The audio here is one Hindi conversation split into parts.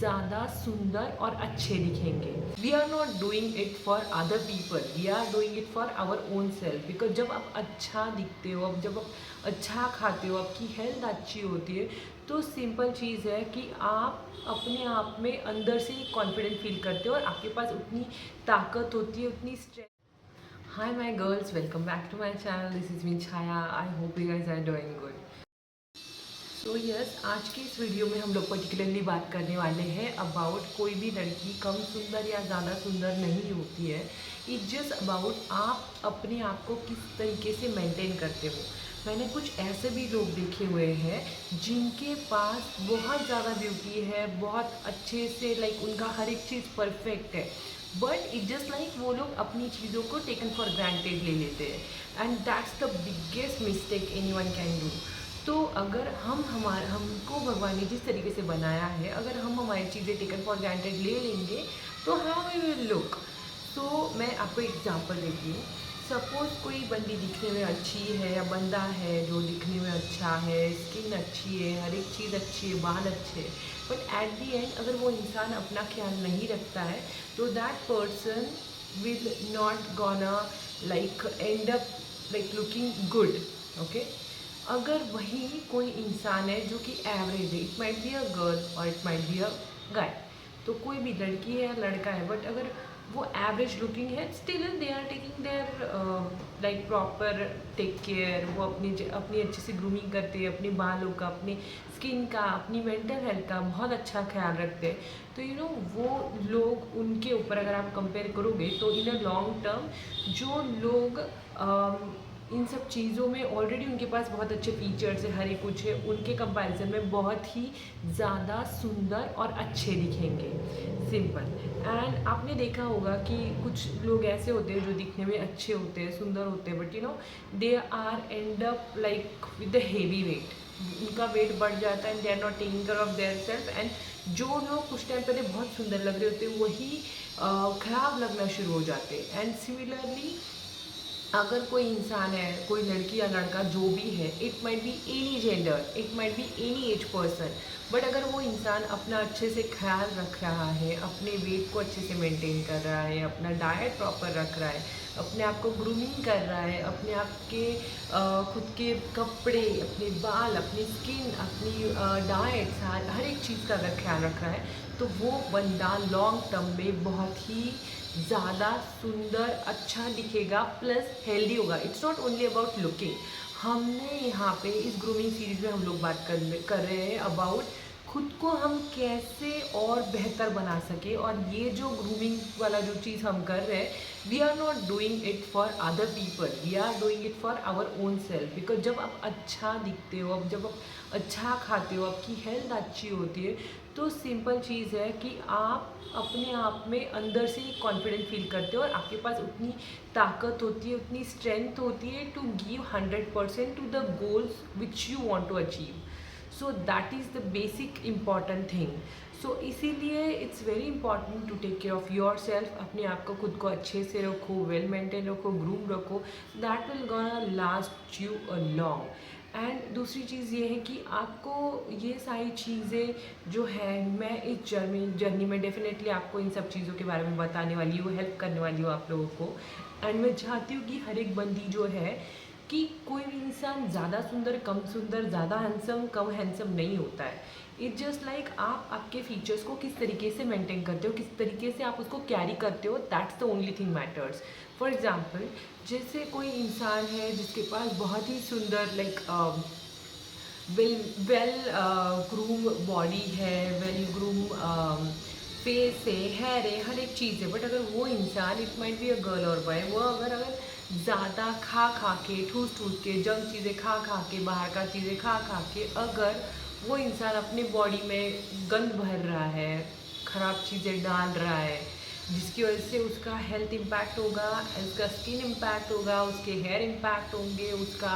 ज़्यादा सुंदर और अच्छे दिखेंगे। We are not doing it for other people, we are doing it for our own self. Because जब आप अच्छा दिखते हो, अब जब आप अच्छा खाते हो, आपकी हेल्थ अच्छी होती है, तो सिंपल चीज़ है कि आप अपने आप में अंदर से कॉन्फिडेंट फील करते हो और आपके पास उतनी ताकत होती है, उतनी strength. Hi my girls, welcome back to my channel. This is me Chhaya. I hope you guys are doing good. So yes, आज के इस वीडियो में हम लोग पर्टिकुलरली बात करने वाले हैं अबाउट कोई भी लड़की कम सुंदर या ज़्यादा सुंदर नहीं होती है। इट्स जस्ट अबाउट आप अपने आप को किस तरीके से मेंटेन करते हो। मैंने कुछ ऐसे भी लोग देखे हुए हैं जिनके पास बहुत ज़्यादा ब्यूटी है, बहुत अच्छे से लाइक उनका हर एक चीज़ परफेक्ट है, बट इट जस्ट लाइक वो लोग अपनी चीज़ों को टेकन फॉर ग्रांटेड ले लेते हैं, and that's the biggest mistake anyone can do. तो अगर हमको भगवान ने जिस तरीके से बनाया है, अगर हम हमारी चीज़ें टेकन फॉर ग्रांटेड ले लेंगे तो हाउ वी विल लुक। तो मैं आपको एग्जांपल देती हूँ। सपोज कोई बंदी दिखने में अच्छी है या बंदा है जो दिखने में अच्छा है, स्किन अच्छी है, हर एक चीज़ अच्छी है, बाल अच्छे है, बट एट दी एंड अगर वो इंसान अपना ख्याल नहीं रखता है तो that person will not gonna like and up like looking good. Okay, अगर वही कोई इंसान है जो कि एवरेज है, it might be a girl और इट माइट बी अ गाय, तो कोई भी लड़की है या लड़का है, बट अगर वो एवरेज लुकिंग है, still they are taking their like proper take care. वो अपनी अच्छे से ग्रूमिंग करते हैं, अपने बालों का, अपने स्किन का, अपनी मेंटल हेल्थ का बहुत अच्छा ख्याल रखते हैं। तो यू नो वो लोग, उनके ऊपर अगर आप कंपेयर करोगे तो इन अ लॉन्ग टर्म जो लोग इन सब चीज़ों में ऑलरेडी उनके पास बहुत अच्छे फीचर्स है, हर एक कुछ है, उनके कंपैरिजन में बहुत ही ज़्यादा सुंदर और अच्छे दिखेंगे। सिंपल। एंड आपने देखा होगा कि कुछ लोग ऐसे होते हैं जो दिखने में अच्छे होते हैं, सुंदर होते हैं, but you know they are end up like with the heavy weight. उनका वेट बढ़ जाता है and they are not taking care of their self, and जो लोग कुछ टाइम पहले बहुत सुंदर लग रहे होते हैं वही खराब लगना शुरू हो जाते हैं। एंड सिमिलरली अगर कोई इंसान है, कोई लड़की या लड़का जो भी है, it might be any gender, it might be any as person, but अगर वो इंसान अपना अच्छे से ख्याल रख रहा है, अपने वेट को अच्छे से मेंटेन कर रहा है, अपना डाइट प्रॉपर रख रहा है, अपने आप को ग्रूमिंग कर रहा है, अपने आप के खुद के कपड़े, अपने बाल, अपनी स्किन, अपनी डाइट, हर एक चीज़ का अगर ख्याल रख रहा है, तो वो बंदा लॉन्ग टर्म में बहुत ही ज़्यादा सुंदर, अच्छा दिखेगा, प्लस हेल्दी होगा। It's not only about looking. हमने यहाँ पे इस ग्रूमिंग सीरीज में हम लोग बात कर रहे हैं अबाउट खुद को हम कैसे और बेहतर बना सके। और ये जो ग्रूमिंग वाला जो चीज़ हम कर रहे हैं, we are not doing it for other people, we are doing it for our own self. Because जब आप अच्छा दिखते हो, अब जब आप अच्छा खाते हो, आपकी हेल्थ अच्छी होती है, तो सिंपल चीज़ है कि आप अपने आप में अंदर से कॉन्फिडेंट फील करते हो और आपके पास उतनी ताकत होती है, उतनी स्ट्रेंथ होती है to give 100% to the goals which you want to achieve. So that is the basic important thing. So इसीलिए it's very important to take care of your self. अपने आप को खुद को अच्छे से रखो, वेल मेंटेन रखो, ग्रूम रखो, that will gonna last you a long. And दूसरी चीज़ ये है कि आपको ये सारी चीज़ें जो है, मैं इस जर्नी में डेफिनेटली आपको इन सब चीज़ों के बारे में बताने वाली हूँ, हेल्प करने वाली हूँ आप लोगों को। एंड मैं चाहती हूँ कि हर एक बंदी जो है, कि कोई भी इंसान ज़्यादा सुंदर, कम सुंदर, ज़्यादा हैंडसम, कम हैंडसम नहीं होता है। इट्स जस्ट लाइक आप आपके फीचर्स को किस तरीके से मेंटेन करते हो, किस तरीके से आप उसको कैरी करते हो, that's the only thing matters. For example, जैसे कोई इंसान है जिसके पास बहुत ही सुंदर लाइक वेल ग्रूम बॉडी है, वेल ग्रूम फेस है, हेयर है, हर एक चीज़ है, बट अगर वो इंसान, it might be a girl और बॉय, वो अगर ज़्यादा खा खा के, ठूस ठूस के, जंक चीज़ें खा खा के, बाहर का चीज़ें खा खा के अगर वो इंसान अपने बॉडी में गंद भर रहा है, ख़राब चीज़ें डाल रहा है, जिसकी वजह से उसका हेल्थ इम्पैक्ट होगा, उसका स्किन इम्पैक्ट होगा, उसके हेयर इम्पैक्ट होंगे, उसका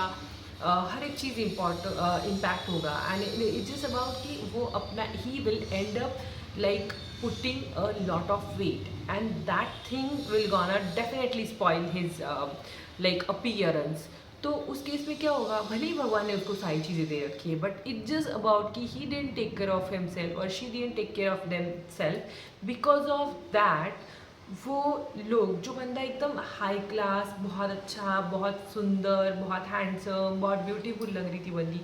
हर एक चीज़ इम्पैक्ट होगा। एंड इट इज़ अबाउट कि वो अपना ही will end up like putting a lot of weight, and that thing will gonna definitely spoil his like appearance. तो उस केस में क्या होगा, भले ही भगवान ने उसको सारी चीज़ें दे रखी है, बट इट जस्ट अबाउट कि he didn't take care of himself और she didn't take care of them self, because of that वो लोग, जो बंदा एकदम हाई क्लास, बहुत अच्छा, बहुत सुंदर, बहुत हैंडसम, बहुत ब्यूटीफुल लग रही थी बंदी,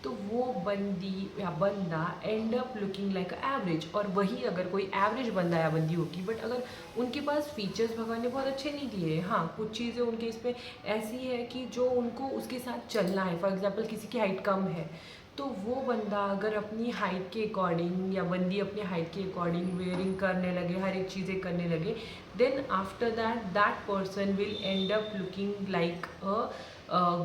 तो वो बंदी या बंदा and up looking like average. और वही अगर कोई एवरेज बंदा या बंदी होगी, बट अगर उनके पास फीचर्स भगवान ने बहुत अच्छे नहीं दिए, हाँ कुछ चीज़ें उनके इसमें ऐसी है कि जो उनको उसके साथ चलना है, फॉर एग्जाम्पल किसी की हाइट कम है, तो वो बंदा अगर अपनी हाइट के अकॉर्डिंग या बंदी अपनी हाइट के अकॉर्डिंग वेयरिंग करने लगे, हर एक चीज़ें करने लगे, then after that person will end up looking like a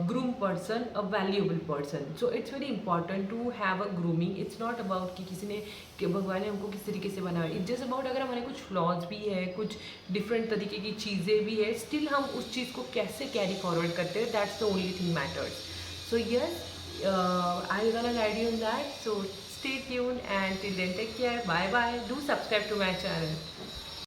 groom person, a valuable person. So it's very important to have a grooming. It's not about कि किसी ने, कि भगवान ने हमको किस तरीके से बनाया, इट्स जस्ट अबाउट अगर हमारे कुछ फ्लॉज भी है, कुछ डिफरेंट तरीके की चीज़ें भी है, स्टिल हम उस चीज़ को कैसे कैरी फॉरवर्ड करते हैं, that's the only thing matters. So yes, I'm gonna guide you on that. So stay tuned and till then take care. Bye bye. Do subscribe to my channel.